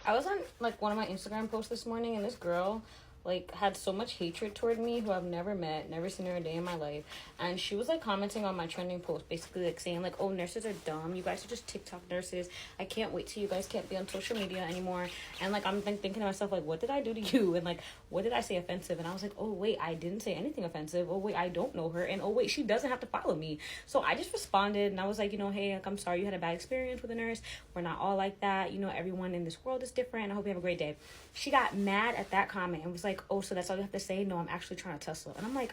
I was on like one of my Instagram posts this morning, and this girl like had so much hatred toward me, who I've never met, never seen her a day in my life, and she was like commenting on my trending post, basically like saying like, oh, nurses are dumb, you guys are just TikTok nurses, I can't wait till you guys can't be on social media anymore. And like I'm thinking to myself, like, what did I do to you, and like what did I say offensive? And I was like, oh wait, I didn't say anything offensive. Oh wait, I don't know her. And oh wait, she doesn't have to follow me. So I just responded, and I was like, you know, hey, like, I'm sorry you had a bad experience with a nurse, we're not all like that, you know, everyone in this world is different, I hope you have a great day. She got mad at that comment and was like, oh, so that's all you have to say? No, I'm actually trying to tussle. And I'm like,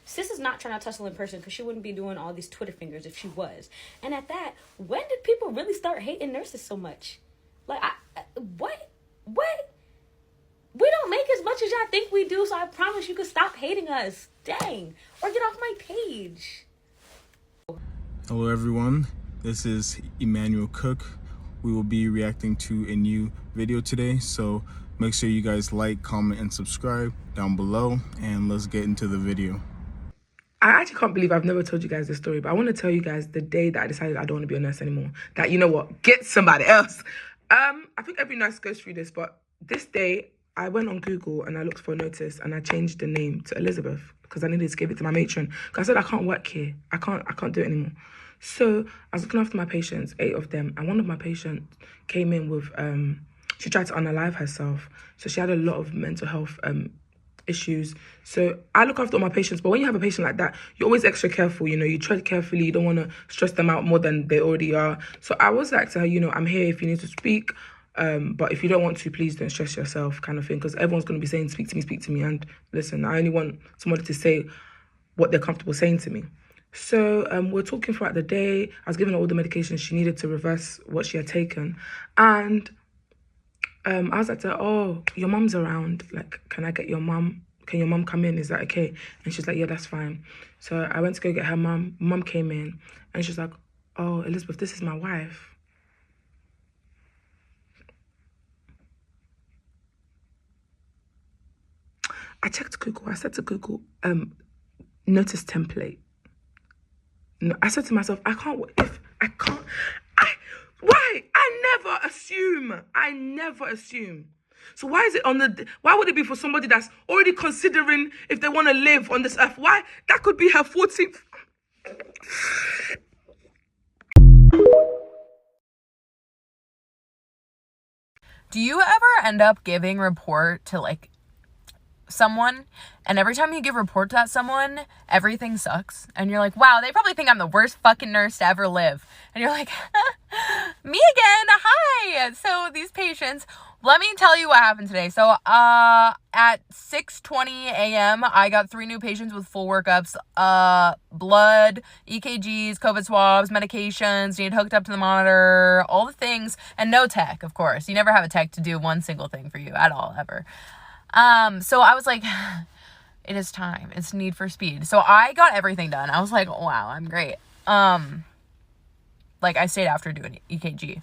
sis is not trying to tussle in person, because she wouldn't be doing all these Twitter fingers if she was. And at that, when did people really start hating nurses so much? Like, what? We don't make as much as y'all think we do, so I promise you could stop hating us. Dang. Or get off my page. Hello everyone, this is Emmanuel Cook. We will be reacting to a new video today, so make sure you guys like, comment, and subscribe down below, and let's get into the video. I actually can't believe I've never told you guys this story, but I want to tell you guys the day that I decided I don't want to be a nurse anymore. That, you know what, get somebody else. I think every nurse goes through this, but this day I went on Google and I looked for a notice and I changed the name to Elizabeth because I needed to give it to my matron. Because I said I can't work here. I can't do it anymore. So I was looking after my patients, 8 of them, and one of my patients came in with she tried to unalive herself. So she had a lot of mental health issues. So I look after all my patients, but when you have a patient like that, you're always extra careful, you know, you tread carefully, you don't want to stress them out more than they already are. So I was like to her, you know, I'm here if you need to speak, but if you don't want to, please don't stress yourself, kind of thing, because everyone's going to be saying, speak to me, and listen, I only want somebody to say what they're comfortable saying to me. So we're talking throughout the day. I was giving her all the medications she needed to reverse what she had taken, and I was like to her, oh, your mum's around. Like, can I get your mum? Can your mum come in? Is that okay? And she's like, yeah, that's fine. So I went to go get her mum. Mum came in and she's like, oh, Elizabeth, this is my wife. I checked Google. I said to Google, notice template. No, I said to myself, why? I never assume. So why is it why would it be for somebody that's already considering if they want to live on this earth? Why? That could be her 14th. Do you ever end up giving report to like someone, and every time you give report to that someone, everything sucks, and you're like, wow, they probably think I'm the worst fucking nurse to ever live, and you're like, me again, hi. So these patients, let me tell you what happened today. So at 6:20 a.m. I got 3 new patients with full workups, blood, EKGs, COVID swabs, medications, need hooked up to the monitor, all the things, and no tech, of course. You never have a tech to do one single thing for you at all, ever. So I was like, it is time. It's need for speed. So I got everything done. I was like, wow, I'm great. Like I stayed after doing EKG,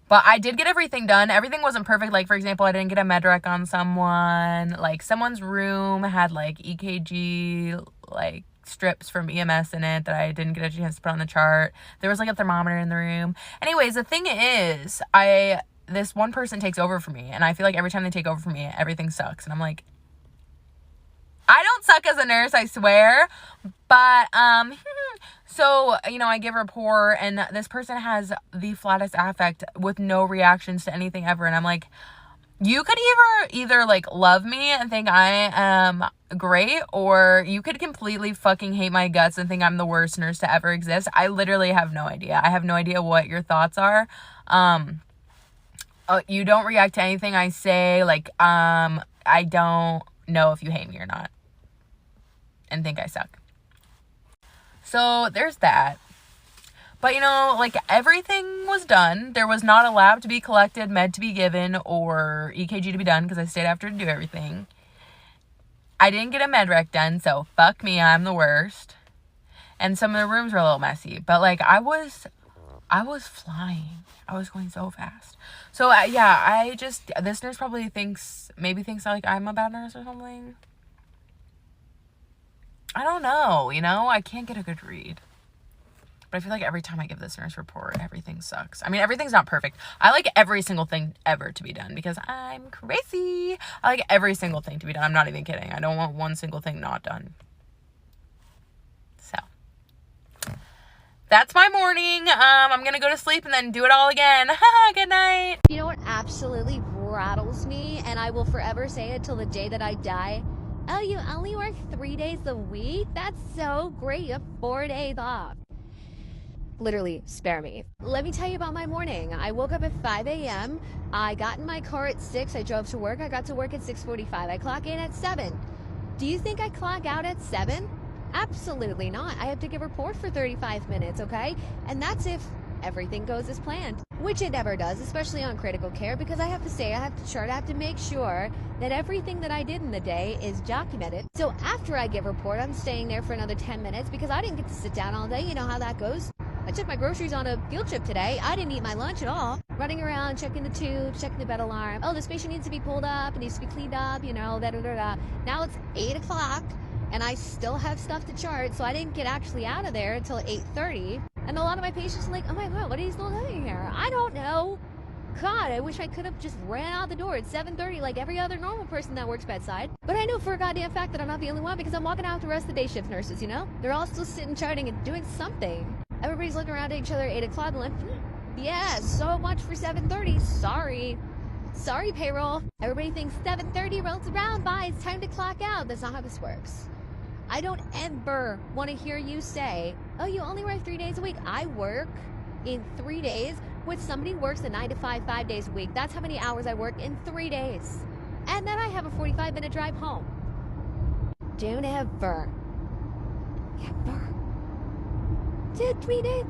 but I did get everything done. Everything wasn't perfect. Like, for example, I didn't get a med rec on someone. Like, someone's room had like EKG, like strips from EMS in it that I didn't get a chance to put on the chart. There was like a thermometer in the room. Anyways, the thing is, this one person takes over for me, and I feel like every time they take over for me, everything sucks. And I'm like, I don't suck as a nurse, I swear. But, so, you know, I give a report, and this person has the flattest affect with no reactions to anything ever. And I'm like, you could either like love me and think I am great, or you could completely fucking hate my guts and think I'm the worst nurse to ever exist. I literally have no idea. I have no idea what your thoughts are. You don't react to anything I say. Like, I don't know if you hate me or not and think I suck. So there's that. But, you know, like, everything was done. There was not a lab to be collected, med to be given, or EKG to be done, because I stayed after to do everything. I didn't get a med rec done, so fuck me, I'm the worst. And some of the rooms were a little messy. But, like, I was flying. I was going so fast. So, yeah, this nurse probably maybe thinks like I'm a bad nurse or something. I don't know, you know? I can't get a good read. But I feel like every time I give this nurse report, everything sucks. I mean, everything's not perfect. I like every single thing ever to be done because I'm crazy. I like every single thing to be done. I'm not even kidding. I don't want one single thing not done. So that's my morning. I'm gonna go to sleep and then do it all again. Good night. You know what absolutely rattles me, and I will forever say it till the day that I die? Oh, you only work 3 days a week? That's so great. You have 4 days off. Literally, spare me. Let me tell you about my morning. I woke up at 5 a.m. I got in my car at 6. I drove to work. I got to work at 6:45. I clock in at 7. Do you think I clock out at 7? Absolutely not. I have to give a report for 35 minutes, okay? And that's if everything goes as planned, which it never does, especially on critical care, because I have to say, I have to chart, I have to make sure that everything that I did in the day is documented. So after I give a report, I'm staying there for another 10 minutes because I didn't get to sit down all day. You know how that goes. I took my groceries on a field trip today. I didn't eat my lunch at all. Running around, checking the tube, checking the bed alarm. Oh, this patient needs to be pulled up. It needs to be cleaned up, you know, da-da-da-da. Now it's 8 o'clock. And I still have stuff to chart, so I didn't get actually out of there until 8:30. And a lot of my patients are like, oh my God, what are you still doing here? I don't know. God, I wish I could have just ran out the door at 7:30 like every other normal person that works bedside. But I know for a goddamn fact that I'm not the only one because I'm walking out with the rest of the day shift nurses, you know? They're all still sitting charting and doing something. Everybody's looking around at each other at 8 o'clock and like, yeah, so much for 7:30. Sorry, payroll. Everybody thinks 7:30 rolls around by, it's time to clock out. That's not how this works. I don't ever want to hear you say, oh, you only work 3 days a week. I work in 3 days when somebody works a 9 to 5, 5 days a week. That's how many hours I work in 3 days. And then I have a 45-minute drive home. Don't ever did 3 days.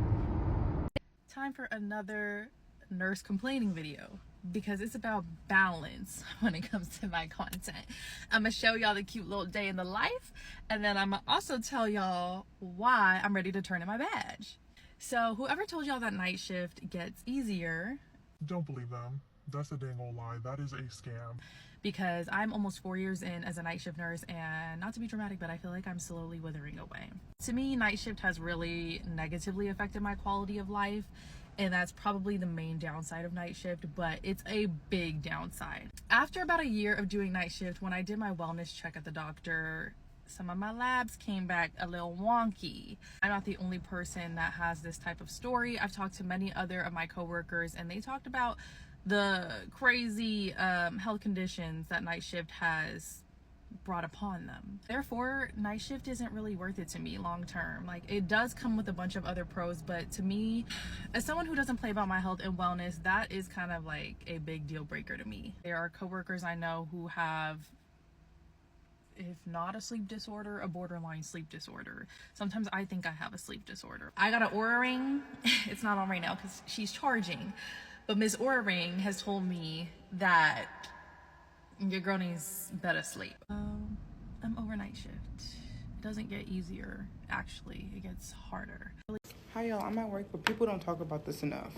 Time for another nurse complaining video because it's about balance when it comes to my content. I'm gonna show y'all the cute little day in the life, and then I'm gonna also tell y'all why I'm ready to turn in my badge. So whoever told y'all that night shift gets easier, don't believe them. That's a dang old lie. That is a scam. Because I'm almost 4 years in as a night shift nurse, and not to be dramatic, but I feel like I'm slowly withering away. To me, night shift has really negatively affected my quality of life, and that's probably the main downside of night shift, but it's a big downside. After about a year of doing night shift, when I did my wellness check at the doctor, some of my labs came back a little wonky. I'm not the only person that has this type of story. I've talked to many other of my coworkers, and they talked about the crazy health conditions that night shift has brought upon them. Therefore, night shift isn't really worth it to me long term. Like, it does come with a bunch of other pros, but to me, as someone who doesn't play about my health and wellness, that is kind of like a big deal breaker to me. There are coworkers I know who have, if not a sleep disorder, a borderline sleep disorder. Sometimes I think I have a sleep disorder. I got an Aura ring. It's not on right now because she's charging, but Ms. Aura ring has told me that your girl needs better sleep. I'm over night shift. It doesn't get easier, actually. It gets harder. Hi y'all, I'm at work, but people don't talk about this enough.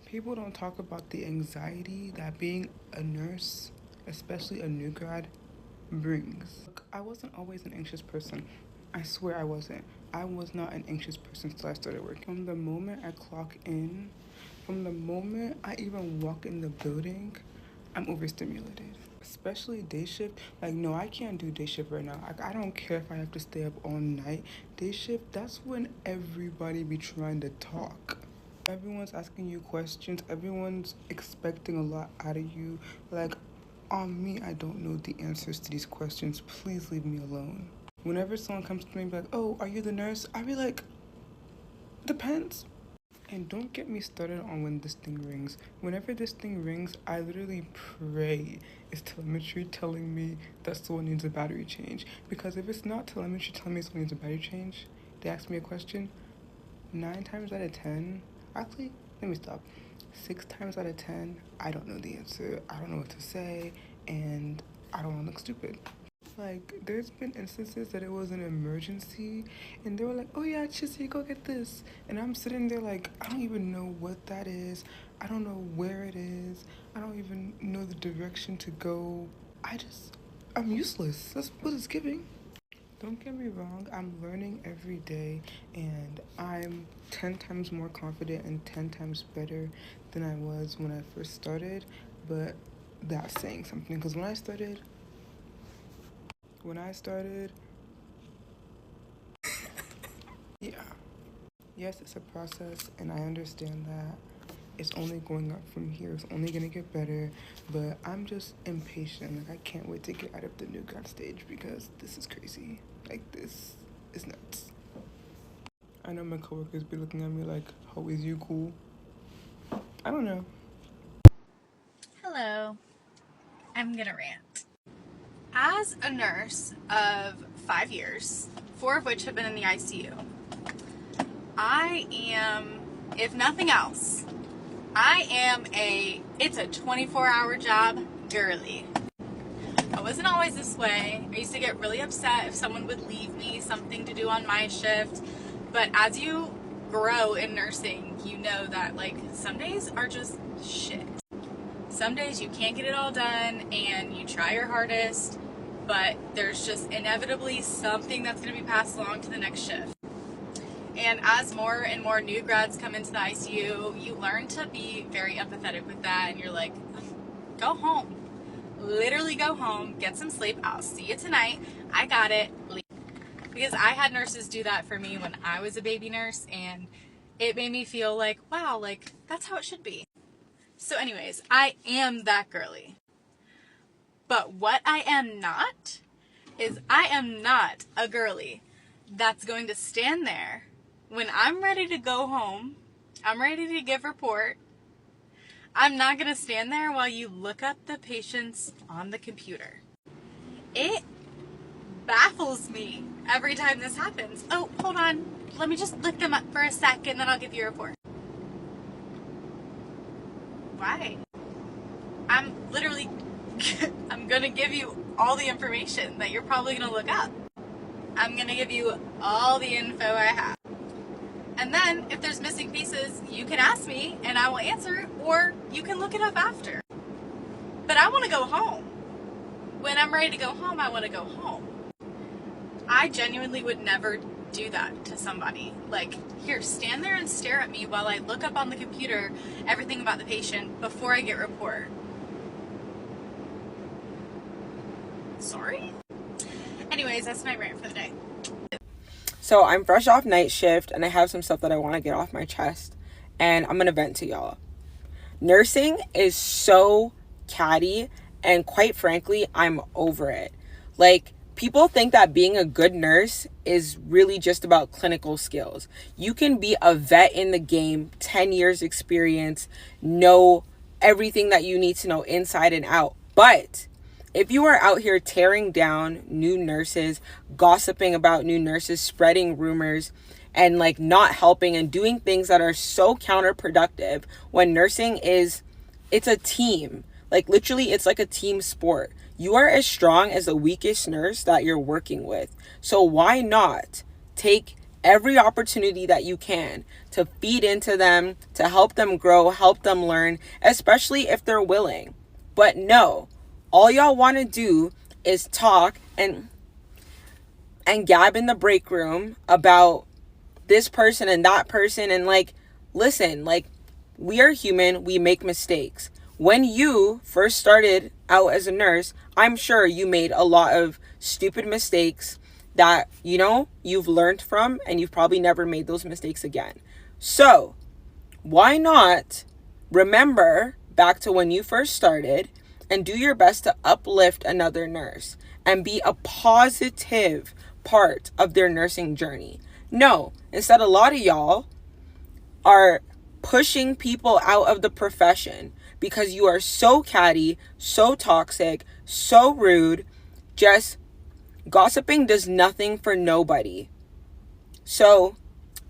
People don't talk about the anxiety that being a nurse, especially a new grad, brings. Look, I wasn't always an anxious person. I swear I wasn't. I was not an anxious person until I started working. From the moment I clock in, from the moment I even walk in the building, I'm overstimulated. Especially day shift. Like, no, I can't do day shift right now. I don't care if I have to stay up all night. Day shift, that's when everybody be trying to talk. Everyone's asking you questions. Everyone's expecting a lot out of you. Like, on me, I don't know the answers to these questions. Please leave me alone. Whenever someone comes to me and be like, oh, are you the nurse? I be like, depends. And don't get me started on when this thing rings. Whenever this thing rings, I literally pray it's telemetry telling me that someone needs a battery change. Because if it's not telemetry telling me someone needs a battery change, they ask me a question, 9 times out of 10, actually, let me stop. 6 times out of 10, I don't know the answer. I don't know what to say, and I don't want to look stupid. Like, there's been instances that it was an emergency, and they were like, oh yeah, Chissy, go get this. And I'm sitting there like, I don't even know what that is. I don't know where it is. I don't even know the direction to go. I'm useless. That's what it's giving. Don't get me wrong, I'm learning every day, and I'm 10 times more confident and 10 times better than I was when I first started, but that's saying something, because when I started, yeah, yes, it's a process, and I understand that it's only going up from here, it's only gonna get better, but I'm just impatient. Like, I can't wait to get out of the new grad stage, because this is crazy. Like, this is nuts. I know my coworkers be looking at me like, how is you cool? I don't know. Hello, I'm gonna rant. As a nurse of 5 years, 4 of which have been in the ICU, I am, if nothing else, it's a 24-hour job girly. I wasn't always this way. I used to get really upset if someone would leave me something to do on my shift, but as you grow in nursing, you know that like some days are just shit. Some days you can't get it all done and you try your hardest, but there's just inevitably something that's going to be passed along to the next shift. And as more and more new grads come into the ICU, you learn to be very empathetic with that, and you're like, go home. Literally go home, get some sleep. I'll see you tonight. I got it. Leave. Because I had nurses do that for me when I was a baby nurse, and it made me feel like, wow, like that's how it should be. So anyways, I am that girly. But what I am not is I am not a girly that's going to stand there when I'm ready to go home, I'm ready to give report. I'm not going to stand there while you look up the patients on the computer. It baffles me every time this happens. Oh, hold on. Let me just look them up for a sec and then I'll give you a report. Why? I'm going to give you all the information that you're probably going to look up. I'm going to give you all the info I have. And then, if there's missing pieces, you can ask me and I will answer, or you can look it up after. But I want to go home. When I'm ready to go home, I want to go home. I genuinely would never do that to somebody. Like, here, stand there and stare at me while I look up on the computer everything about the patient before I get report. Sorry? Anyways, that's my rant for the day. So I'm fresh off night shift and I have some stuff that I want to get off my chest, and I'm going to vent to y'all. Nursing is so catty, and quite frankly, I'm over it. Like, people think that being a good nurse is really just about clinical skills. You can be a vet in the game, 10 years experience, know everything that you need to know inside and out. But if you are out here tearing down new nurses, gossiping about new nurses, spreading rumors, and like not helping and doing things that are so counterproductive, when nursing it's a team. Like, literally, it's like a team sport. You are as strong as the weakest nurse that you're working with. So why not take every opportunity that you can to feed into them, to help them grow, help them learn, especially if they're willing. But no, all y'all want to do is talk and gab in the break room about this person and that person. And like, listen, like, we are human. We make mistakes. When you first started out as a nurse, I'm sure you made a lot of stupid mistakes that, you know, you've learned from, and you've probably never made those mistakes again. So why not remember back to when you first started and do your best to uplift another nurse and be a positive part of their nursing journey? No, instead, a lot of y'all are pushing people out of the profession because you are so catty, so toxic, so rude. Just gossiping does nothing for nobody. So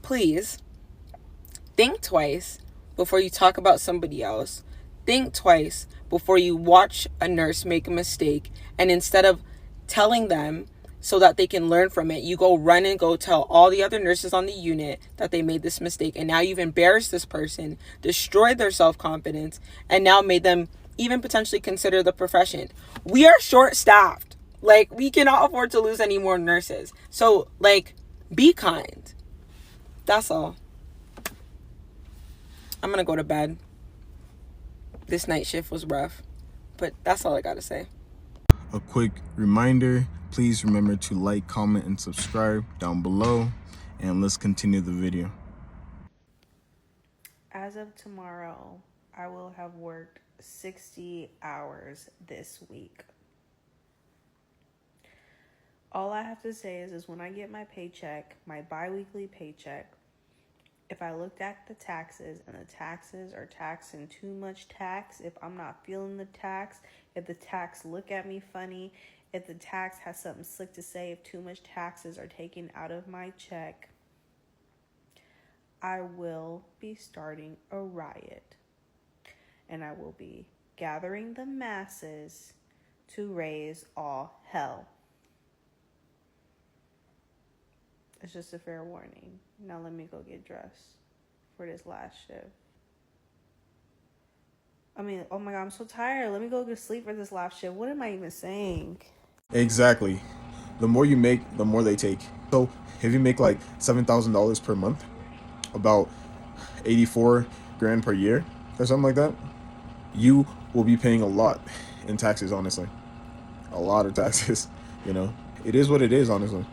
please think twice before you talk about somebody else. Think twice before you watch a nurse make a mistake, and instead of telling them so that they can learn from it, you go run and go tell all the other nurses on the unit that they made this mistake, and now you've embarrassed this person, destroyed their self-confidence, and now made them even potentially consider the profession. We are short-staffed. Like, we cannot afford to lose any more nurses. So, like, be kind. That's all. I'm gonna go to bed. This night shift was rough. But that's all I gotta say. A quick reminder, please remember to like, comment, and subscribe down below. And let's continue the video. As of tomorrow, I will have worked 60 hours this week. All I have to say is when I get my paycheck, my bi-weekly paycheck, if I looked at the taxes and the taxes are taxing too much tax, if I'm not feeling the tax, if the tax look at me funny, if the tax has something slick to say, if too much taxes are taken out of my check, I will be starting a riot. And I will be gathering the masses to raise all hell. It's just a fair warning. Now let me go get dressed for this last shift. I mean, oh my God, I'm so tired. Let me go get sleep for this last shift. What am I even saying? Exactly. The more you make, the more they take. So if you make like $7,000 per month, about 84 grand per year or something like that, you will be paying a lot in taxes, honestly. A lot of taxes, you know. It is what it is, honestly.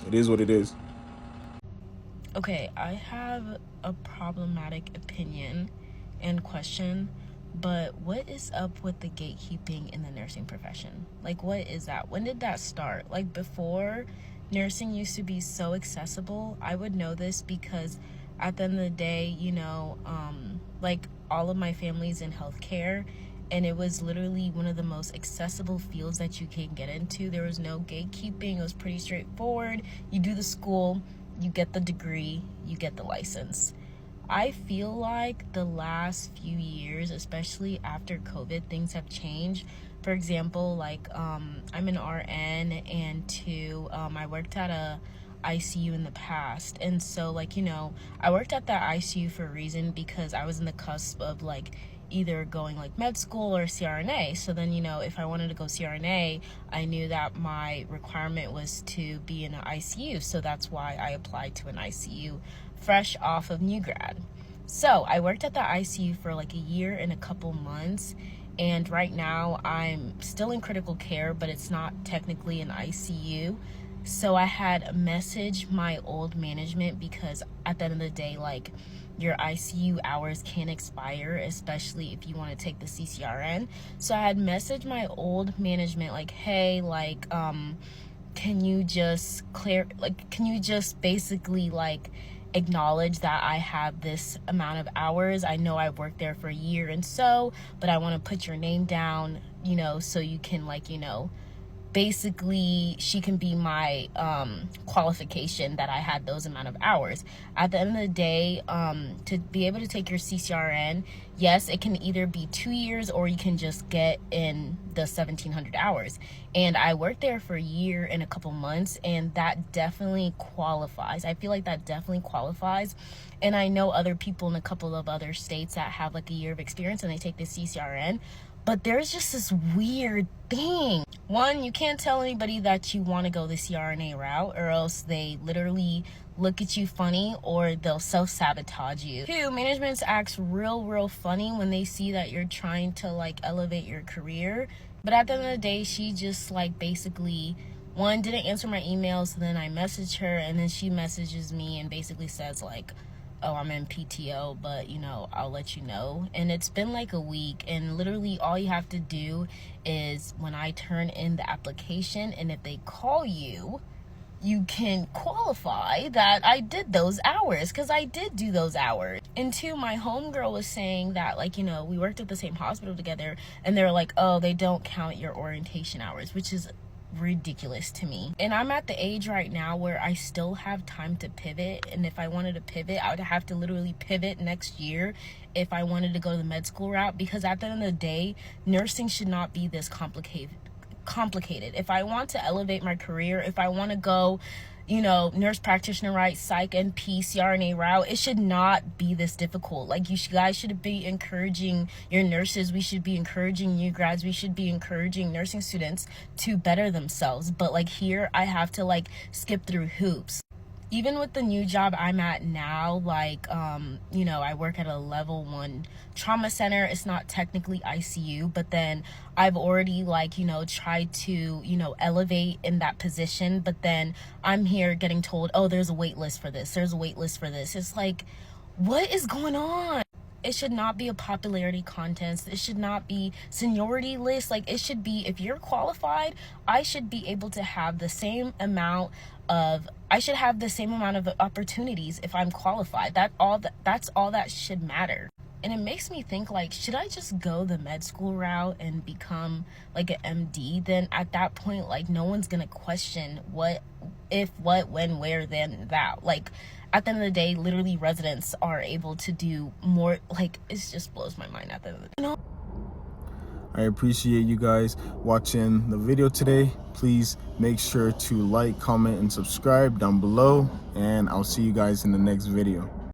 It is what it is. Okay, I have a problematic opinion and question, but what is up with the gatekeeping in the nursing profession? Like, what is that? When did that start? Like, before, nursing used to be so accessible. I would know this because at the end of the day, you know, like, all of my family's in healthcare, and it was literally one of the most accessible fields that you can get into. There was no gatekeeping. It was pretty straightforward. You do the school, you get the degree, you get the license. I feel like the last few years, especially after COVID, things have changed. For example, like, I'm an RN, and I worked at a ICU in the past. And so, like, you know, I worked at that ICU for a reason, because I was in the cusp of, like, either going like med school or CRNA. So then, you know, if I wanted to go CRNA, I knew that my requirement was to be in an ICU. So that's why I applied to an ICU fresh off of new grad. So I worked at the ICU for like a year and a couple months. And right now I'm still in critical care, but it's not technically an ICU. So I had messaged my old management, because at the end of the day, like, your ICU hours can expire, especially if you want to take the CCRN. So I had messaged my old management, like, hey, like, can you just basically, like, acknowledge that I have this amount of hours? I know I've worked there for a year and so, but I want to put your name down, you know, so you can, like, you know, basically she can be my qualification that I had those amount of hours. At the end of the day, to be able to take your CCRN, yes, it can either be 2 years or you can just get in the 1,700 hours. And I worked there for a year and a couple months, and that definitely qualifies. I feel like that definitely qualifies. And I know other people in a couple of other states that have like a year of experience and they take the CCRN. But there's just this weird thing. One, you can't tell anybody that you want to go the CRNA route, or else they literally look at you funny, or they'll self-sabotage you. Two, management acts real funny when they see that you're trying to, like, elevate your career. But at the end of the day, she just, like, basically, one, didn't answer my emails, and then I messaged her, and then she messages me and basically says, like, oh, I'm in PTO, but, you know, I'll let you know. And it's been like a week, and literally all you have to do is, when I turn in the application, and if they call you, you can qualify that I did those hours, because I did do those hours. And two, my homegirl was saying that, like, you know, we worked at the same hospital together, and they're like, oh, they don't count your orientation hours, which is ridiculous to me. And I'm at the age right now where I still have time to pivot, and if I wanted to pivot, I would have to literally pivot next year if I wanted to go the med school route, because at the end of the day, nursing should not be this complicated. If I want to elevate my career, if I want to go you know, nurse practitioner route, psych NP, CRNA route. It should not be this difficult. Like, you guys should be encouraging your nurses. We should be encouraging new grads. We should be encouraging nursing students to better themselves. But like here, I have to like skip through hoops. Even with the new job I'm at now, like, you know, I work at a level 1 trauma center. It's not technically ICU, but then I've already, like, you know, tried to, you know, elevate in that position. But then I'm here getting told, oh, there's a wait list for this. There's a wait list for this. It's like, what is going on? It should not be a popularity contest. It should not be seniority list. Like, it should be, if you're qualified, I should be able to have the same amount of opportunities if I'm qualified. That's all that should matter. And it makes me think, like, should I just go the med school route and become like an MD? Then at that point, like, no one's gonna question what, if, what, when, where, then that. Like, at the end of the day, literally residents are able to do more. Like, it just blows my mind at the end of the day. You know? I appreciate you guys watching the video today. Please make sure to like, comment, and subscribe down below, and I'll see you guys in the next video.